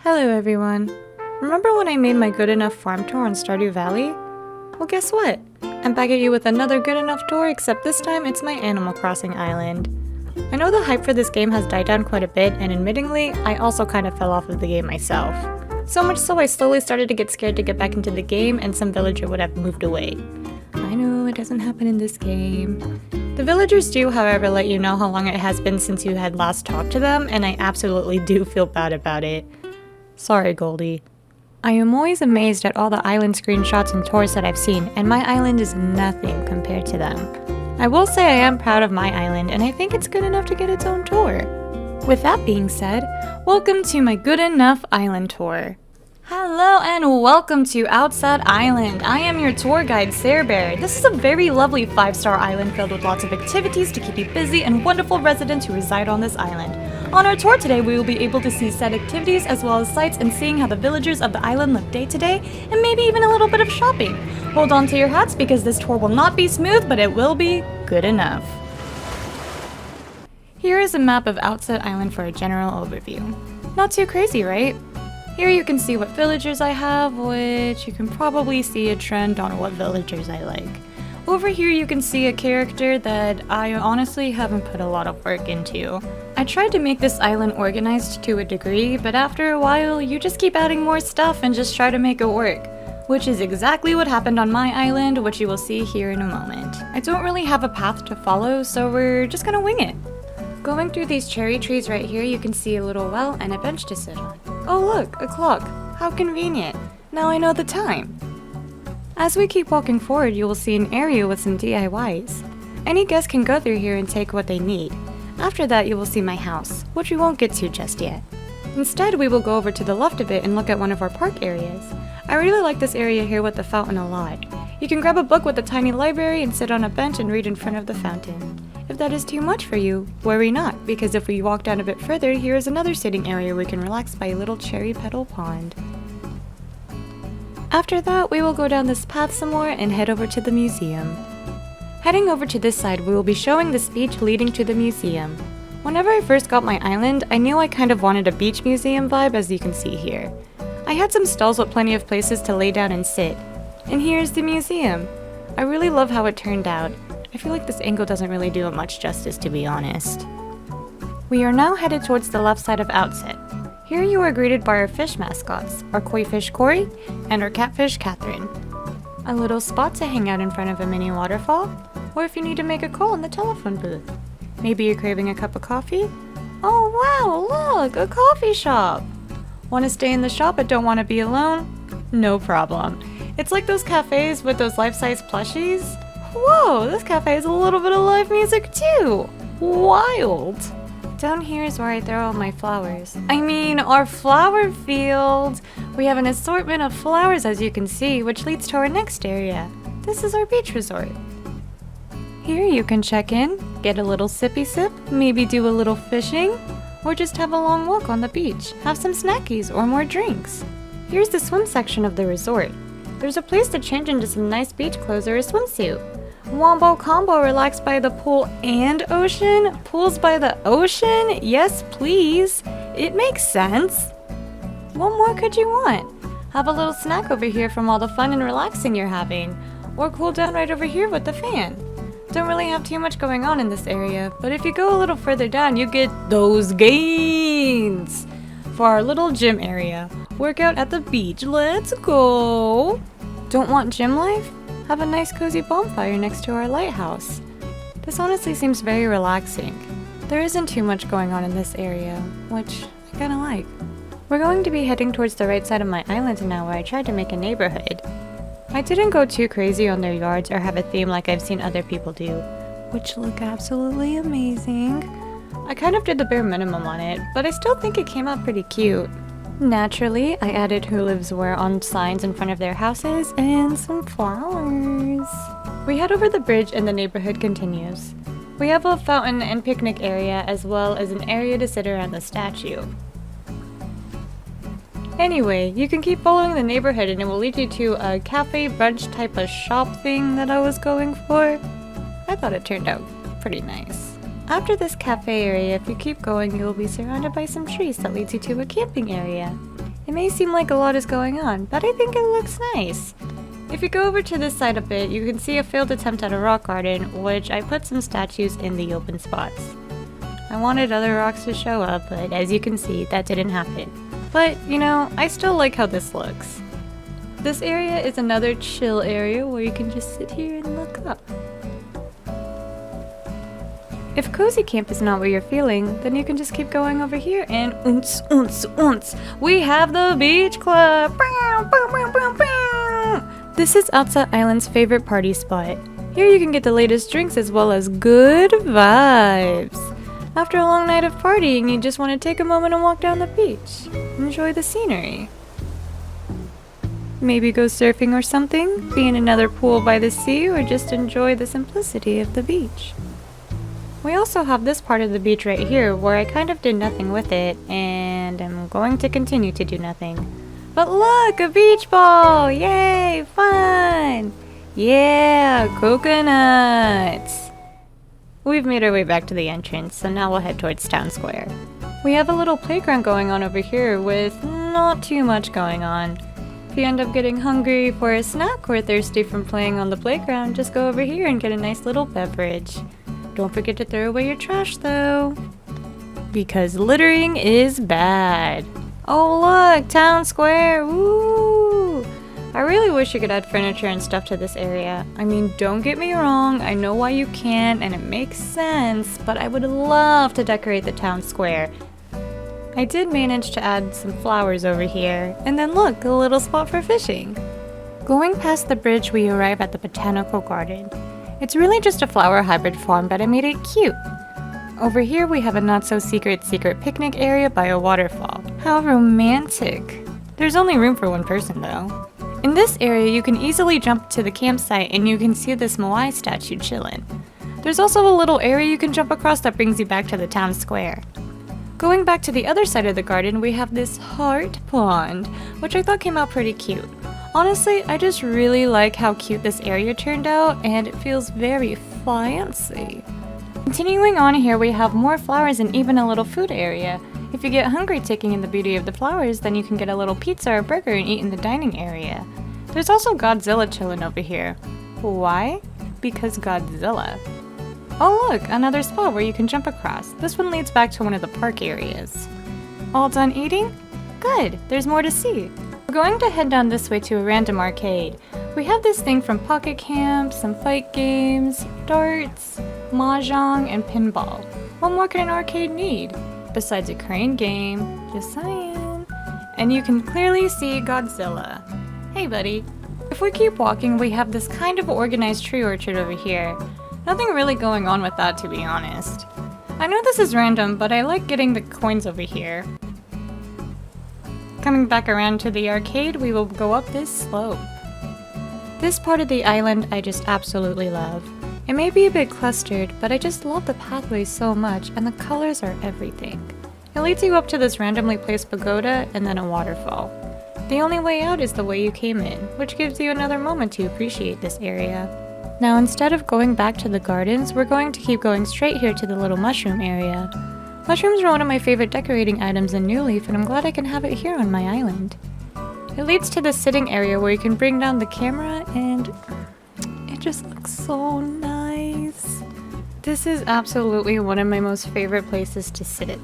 Hello everyone! Remember when I made my good enough farm tour on Stardew Valley? Well, guess what? I'm back at you with another good enough tour, except this time it's my Animal Crossing island. I know the hype for this game has died down quite a bit, and admittingly, I also kind of fell off of the game myself. So much so I slowly started to get scared to get back into the game and some villager would have moved away. I know it doesn't happen in this game. The villagers do, however, let you know how long it has been since you had last talked to them, and I absolutely do feel bad about it. Sorry, Goldie. I am always amazed at all the island screenshots and tours that I've seen, and my island is nothing compared to them. I will say I am proud of my island, and I think it's good enough to get its own tour. With that being said, welcome to my good enough island tour. Hello and welcome to Outset Island. I am your tour guide, Searbear. This is a very lovely 5-star island filled with lots of activities to keep you busy and wonderful residents who reside on this island. On our tour today, we will be able to see said activities as well as sights and seeing how the villagers of the island live day to day, and maybe even a little bit of shopping. Hold on to your hats because this tour will not be smooth, but it will be good enough. Here is a map of Outset Island for a general overview. Not too crazy, right? Here you can see what villagers I have, which you can probably see a trend on what villagers I like. Over here you can see a character that I honestly haven't put a lot of work into. I tried to make this island organized to a degree, but after a while you just keep adding more stuff and just try to make it work. Which is exactly what happened on my island, which you will see here in a moment. I don't really have a path to follow, so we're just gonna wing it. Going through these cherry trees right here, you can see a little well and a bench to sit on. Oh look, a clock. How convenient. Now I know the time. As we keep walking forward, you will see an area with some DIYs. Any guest can go through here and take what they need. After that, you will see my house, which we won't get to just yet. Instead, we will go over to the left a bit and look at one of our park areas. I really like this area here with the fountain a lot. You can grab a book with a tiny library and sit on a bench and read in front of the fountain. If that is too much for you, worry not, because if we walk down a bit further, here is another sitting area we can relax by a little cherry petal pond. After that, we will go down this path some more and head over to the museum. Heading over to this side, we will be showing the speech leading to the museum. Whenever I first got my island, I knew I kind of wanted a beach museum vibe, as you can see here. I had some stalls with plenty of places to lay down and sit. And here's the museum. I really love how it turned out. I feel like this angle doesn't really do it much justice, to be honest. We are now headed towards the left side of Outset. Here you are greeted by our fish mascots, our koi fish Cory and our catfish Catherine. A little spot to hang out in front of a mini waterfall, or if you need to make a call in the telephone booth. Maybe you're craving a cup of coffee? Oh wow, look, a coffee shop! Want to stay in the shop but don't want to be alone? No problem. It's like those cafes with those life-size plushies. Whoa, this cafe has a little bit of live music too! Wild! Down here is where I throw all my flowers. I mean, our flower field! We have an assortment of flowers, as you can see, which leads to our next area. This is our beach resort. Here you can check in, get a little sippy sip, maybe do a little fishing, or just have a long walk on the beach, have some snackies or more drinks. Here's the swim section of the resort. There's a place to change into some nice beach clothes or a swimsuit. Wombo combo, relax by the pool and ocean? Pools by the ocean? Yes, please. It makes sense. What more could you want? Have a little snack over here from all the fun and relaxing you're having. Or cool down right over here with the fan. Don't really have too much going on in this area, but if you go a little further down, you get those gains. For our little gym area. Workout at the beach. Let's go. Don't want gym life? Have a nice cozy bonfire next to our lighthouse. This honestly seems very relaxing. There isn't too much going on in this area, which I kinda like. We're going to be heading towards the right side of my island now, where I tried to make a neighborhood. I didn't go too crazy on their yards or have a theme like I've seen other people do, which look absolutely amazing. I kind of did the bare minimum on it, but I still think it came out pretty cute. Naturally, I added who lives where on signs in front of their houses and some flowers. We head over the bridge and the neighborhood continues. We have a fountain and picnic area as well as an area to sit around the statue. Anyway, you can keep following the neighborhood and it will lead you to a cafe brunch type of shop thing that I was going for. I thought it turned out pretty nice. After this cafe area, if you keep going, you will be surrounded by some trees that leads you to a camping area. It may seem like a lot is going on, but I think it looks nice. If you go over to this side a bit, you can see a failed attempt at a rock garden, which I put some statues in the open spots. I wanted other rocks to show up, but as you can see, that didn't happen. But, you know, I still like how this looks. This area is another chill area where you can just sit here and look up. If cozy camp is not what you're feeling, then you can just keep going over here and oonce, oonce, oonce. We have the beach club! This is Outset Island's favorite party spot. Here you can get the latest drinks as well as good vibes. After a long night of partying, you just want to take a moment and walk down the beach. Enjoy the scenery. Maybe go surfing or something, be in another pool by the sea, or just enjoy the simplicity of the beach. We also have this part of the beach right here where I kind of did nothing with it, and I'm going to continue to do nothing. But look, a beach ball! Yay, fun! Yeah, coconuts! We've made our way back to the entrance, so now we'll head towards Town Square. We have a little playground going on over here with not too much going on. If you end up getting hungry for a snack or thirsty from playing on the playground, just go over here and get a nice little beverage. Don't forget to throw away your trash though, because littering is bad. Oh look, Town Square, woo! I really wish you could add furniture and stuff to this area. I mean, don't get me wrong, I know why you can't and it makes sense, but I would love to decorate the Town Square. I did manage to add some flowers over here, and then look, a little spot for fishing. Going past the bridge, we arrive at the Botanical Garden. It's really just a flower hybrid farm, but I made it cute. Over here we have a not-so-secret picnic area by a waterfall. How romantic. There's only room for one person though. In this area you can easily jump to the campsite and you can see this Moai statue chillin'. There's also a little area you can jump across that brings you back to the town square. Going back to the other side of the garden, we have this heart pond, which I thought came out pretty cute. Honestly, I just really like how cute this area turned out, and it feels very fancy. Continuing on here, we have more flowers and even a little food area. If you get hungry taking in the beauty of the flowers, then you can get a little pizza or burger and eat in the dining area. There's also Godzilla chilling over here. Why? Because Godzilla. Oh look, another spot where you can jump across. This one leads back to one of the park areas. All done eating? Good, there's more to see. We're going to head down this way to a random arcade. We have this thing from Pocket Camp, some fight games, darts, mahjong, and pinball. What more can an arcade need? Besides a crane game, just saying. And you can clearly see Godzilla. Hey buddy. If we keep walking, we have this kind of organized tree orchard over here. Nothing really going on with that, to be honest. I know this is random, but I like getting the coins over here. Coming back around to the arcade, we will go up this slope. This part of the island I just absolutely love. It may be a bit clustered, but I just love the pathways so much, and the colors are everything. It leads you up to this randomly placed pagoda and then a waterfall. The only way out is the way you came in, which gives you another moment to appreciate this area. Now instead of going back to the gardens, we're going to keep going straight here to the little mushroom area. Mushrooms are one of my favorite decorating items in New Leaf, and I'm glad I can have it here on my island. It leads to the sitting area where you can bring down the camera and it just looks so nice. This is absolutely one of my most favorite places to sit.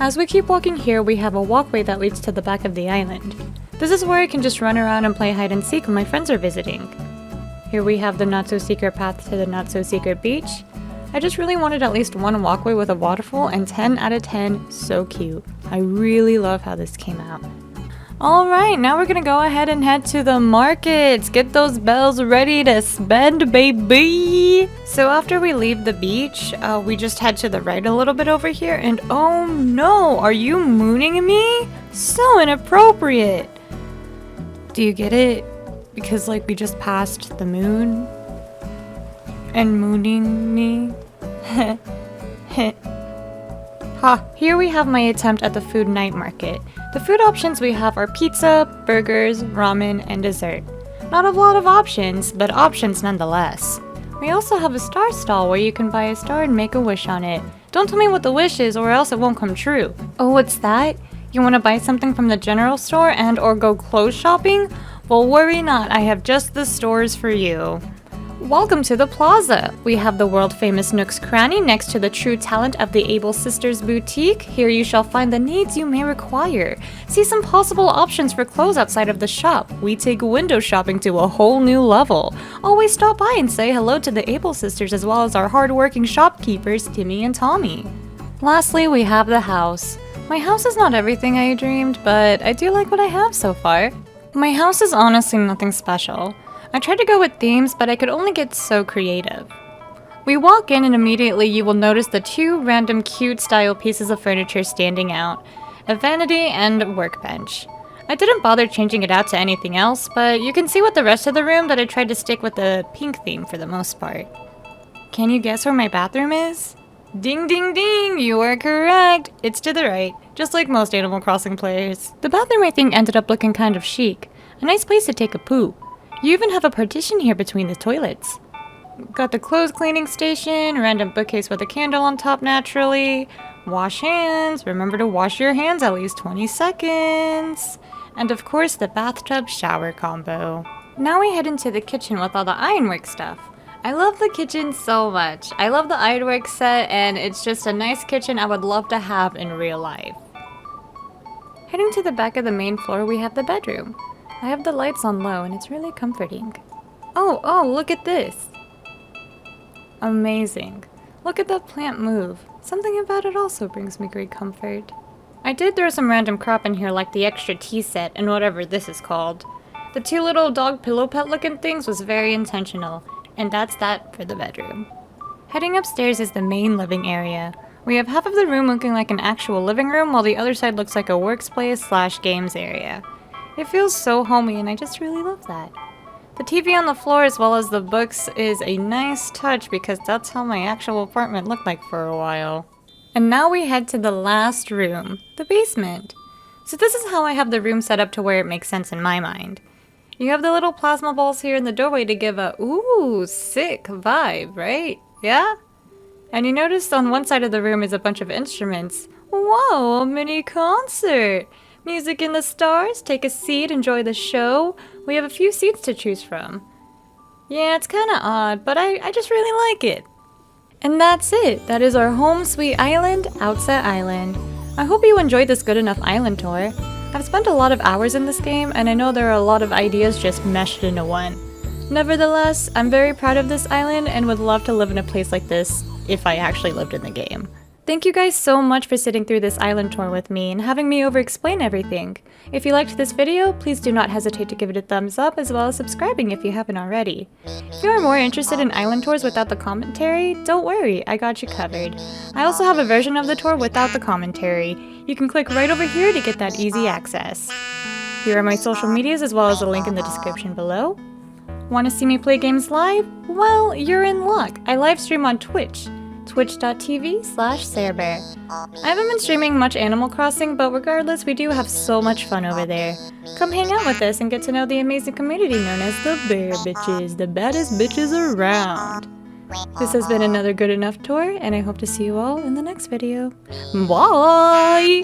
As we keep walking here, we have a walkway that leads to the back of the island. This is where I can just run around and play hide and seek when my friends are visiting. Here we have the not-so-secret path to the not-so-secret beach. I just really wanted at least one walkway with a waterfall, and 10 out of 10, so cute. I really love how this came out. Alright, now we're gonna go ahead and head to the markets. Get those bells ready to spend, baby! So after we leave the beach, we just head to the right a little bit over here, and oh no, are you mooning me? So inappropriate! Do you get it? Because like we just passed the moon and mooning me. Ha, here we have my attempt at the food night market. The food options we have are pizza, burgers, ramen, and dessert. Not a lot of options, but options nonetheless. We also have a star stall where you can buy a star and make a wish on it. Don't tell me what the wish is or else it won't come true. Oh, what's that? You want to buy something from the general store and or go clothes shopping? Well, worry not, I have just the stores for you. Welcome to the plaza. We have the world-famous Nook's Cranny next to the true talent of the Able Sisters boutique. Here you shall find the needs you may require. See some possible options for clothes outside of the shop. We take window shopping to a whole new level. Always stop by and say hello to the Able Sisters as well as our hard-working shopkeepers, Timmy and Tommy. Lastly, we have the house. My house is not everything I dreamed, but I do like what I have so far. My house is honestly nothing special. I tried to go with themes, but I could only get so creative. We walk in and immediately you will notice the two random cute style pieces of furniture standing out, a vanity and a workbench. I didn't bother changing it out to anything else, but you can see with the rest of the room that I tried to stick with the pink theme for the most part. Can you guess where my bathroom is? Ding ding ding, you are correct! It's to the right, just like most Animal Crossing players. The bathroom I think ended up looking kind of chic, a nice place to take a poo. You even have a partition here between the toilets. Got the clothes cleaning station, random bookcase with a candle on top naturally. Wash hands, remember to wash your hands at least 20 seconds. And of course the bathtub shower combo. Now we head into the kitchen with all the ironwork stuff. I love the kitchen so much. I love the ironwork set and it's just a nice kitchen I would love to have in real life. Heading to the back of the main floor we have the bedroom. I have the lights on low and it's really comforting. Oh, look at this! Amazing. Look at that plant move. Something about it also brings me great comfort. I did throw some random crap in here like the extra tea set and whatever this is called. The two little dog pillow pet looking things was very intentional, and that's that for the bedroom. Heading upstairs is the main living area. We have half of the room looking like an actual living room while the other side looks like a workspace / games area. It feels so homey and I just really love that. The TV on the floor as well as the books is a nice touch because that's how my actual apartment looked like for a while. And now we head to the last room, the basement. So this is how I have the room set up to where it makes sense in my mind. You have the little plasma balls here in the doorway to give a ooh, sick vibe, right? Yeah? And you notice on one side of the room is a bunch of instruments. Whoa, a mini concert! Music in the stars, take a seat, enjoy the show. We have a few seats to choose from. Yeah, it's kinda odd, but I just really like it. And that's it. That is our home sweet island, Outset Island. I hope you enjoyed this good enough island tour. I've spent a lot of hours in this game, and I know there are a lot of ideas just meshed into one. Nevertheless, I'm very proud of this island and would love to live in a place like this if I actually lived in the game. Thank you guys so much for sitting through this island tour with me and having me over-explain everything. If you liked this video, please do not hesitate to give it a thumbs up as well as subscribing if you haven't already. If you are more interested in island tours without the commentary, don't worry, I got you covered. I also have a version of the tour without the commentary. You can click right over here to get that easy access. Here are my social medias as well as a link in the description below. Want to see me play games live? Well, you're in luck. I live stream on Twitch. twitch.tv/searbear. I haven't been streaming much Animal Crossing, but regardless, we do have so much fun over there. Come hang out with us and get to know the amazing community known as the Bear Bitches, the baddest bitches around. This has been another good enough tour, and I hope to see you all in the next video. Bye!